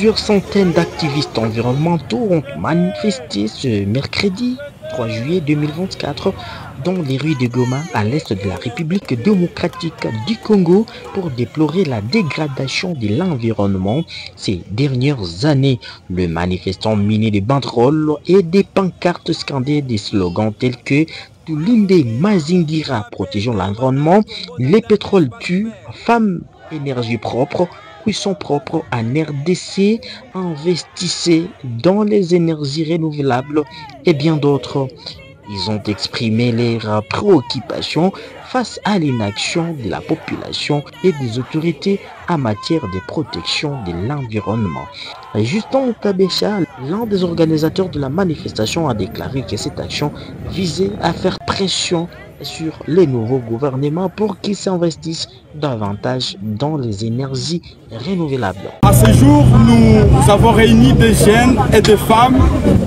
Plusieurs centaines d'activistes environnementaux ont manifesté ce mercredi 3 juillet 2024 dans les rues de Goma à l'est de la République démocratique du Congo pour déplorer la dégradation de l'environnement ces dernières années. Le manifestant munis de banderoles et des pancartes scandées des slogans tels que Tulinde Mazingira, protégeons l'environnement, les pétroles tuent, femmes, énergie propre, cuisson propre en RDC, investissez dans les énergies renouvelables et bien d'autres. Ils ont exprimé leurs préoccupations face à l'inaction de la population et des autorités en matière de protection de l'environnement. Justin Kabesha, l'un des organisateurs de la manifestation, a déclaré que cette action visait à faire pression sur les nouveaux gouvernements pour qu'ils s'investissent davantage dans les énergies renouvelables. À ce jour, nous avons réuni des jeunes et des femmes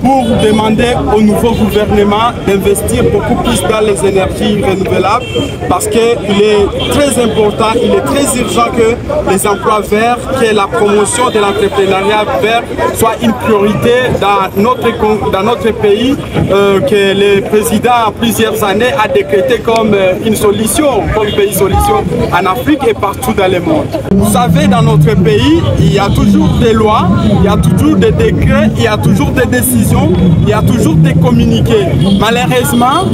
pour demander au nouveau gouvernement d'investir beaucoup plus dans les énergies renouvelables parce qu'il est très important, il est très urgent que les emplois verts, que la promotion de l'entrepreneuriat vert soit une priorité dans notre pays, que le président en plusieurs années a décrété comme une solution, comme pays solution en Afrique et partout dans le monde. Vous savez, dans notre pays, il y a toujours des lois, il y a toujours des décrets, il y a toujours des décisions, il y a toujours des communiqués. Malheureusement,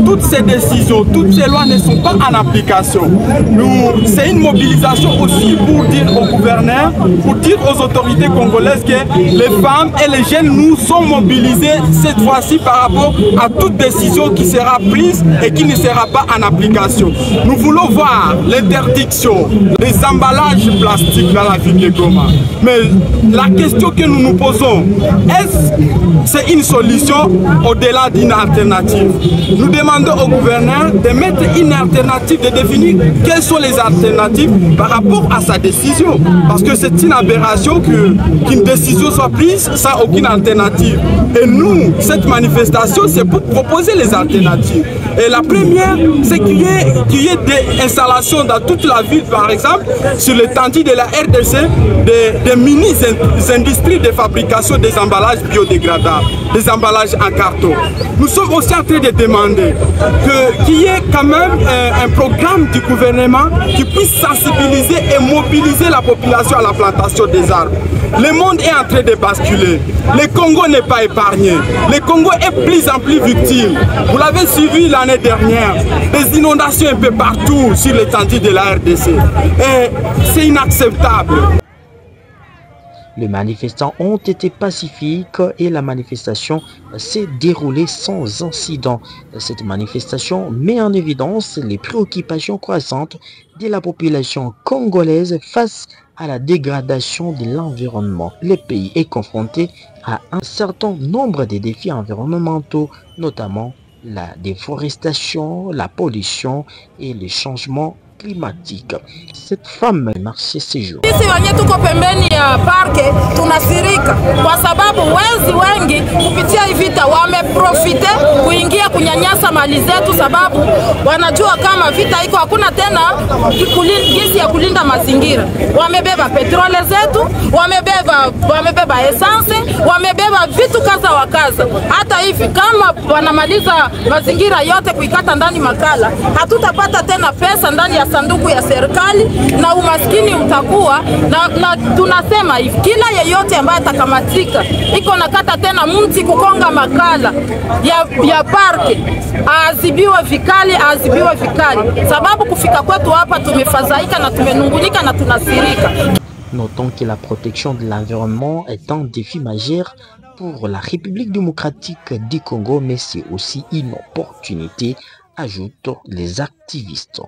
toutes ces décisions, toutes ces lois ne sont pas en application. C'est une mobilisation aussi pour dire aux gouverneurs, pour dire aux autorités congolaises que les femmes et les jeunes nous sont mobilisés cette fois-ci par rapport à toute décision qui sera prise et qui ne sera pas en application. Nous voulons voir l'interdiction des emballages plastiques dans la ville de Goma. Mais la question que nous nous posons, est-ce que c'est une solution au-delà d'une alternative? Nous demandons au gouverneur de mettre une alternative, de définir quelles sont les alternatives par rapport à sa décision. Parce que c'est une aberration qu'une décision soit prise sans aucune alternative. Et nous, cette manifestation, c'est pour proposer les alternatives. Et la première, c'est qu'il y ait des installations dans toute la ville, par exemple, sur l'étendue de la RDC, des mini-industries de fabrication des emballages biodégradables, des emballages en carton. Nous sommes aussi en train de demander qu'il y ait quand même un programme du gouvernement qui puisse sensibiliser et mobiliser la population à la plantation des arbres. Le monde est en train de basculer. Le Congo n'est pas épargné. Le Congo est de plus en plus victime. Vous l'avez suivi l'année dernière. Des inondations un peu partout sur l'étendue de la RDC. Et c'est inacceptable. Les manifestants ont été pacifiques et la manifestation s'est déroulée sans incident. Cette manifestation met en évidence les préoccupations croissantes de la population congolaise face à la dégradation de l'environnement. Le pays est confronté à un certain nombre de défis environnementaux, notamment la déforestation, la pollution et les changements climatique. Cette femme marchait ces jours. Sisi wenye tuko pembeni ya parke tunasirika kwa sababu wezi wengi kupitia hii vita wameprofite kuingia kunyanyasa mali zetu, sababu wanajua kama vita iko hakuna tena jinsi ya kulinda mazingira. Wamebeba petrole zetu, wamebeba essence, wamebeba vitu kaza wa kaza. Hata hivi kama wanamaliza mazingira yote kuikata ndani makala, hatutapata tena pesa ndani ya sanduku ya serikali na umaskini utakuwa na tunasema hivi, kila yeyote ambaye atakamatika iko nakata tena mti kukonga makala ya parke aadhibiwe vikali, sababu kufika kwetu hapa tumefadhaika na tumenungunika na tunasirika. Notons que la protection de l'environnement est un défi majeur pour la République démocratique du Congo, mais c'est aussi une opportunité, ajoutent les activistes.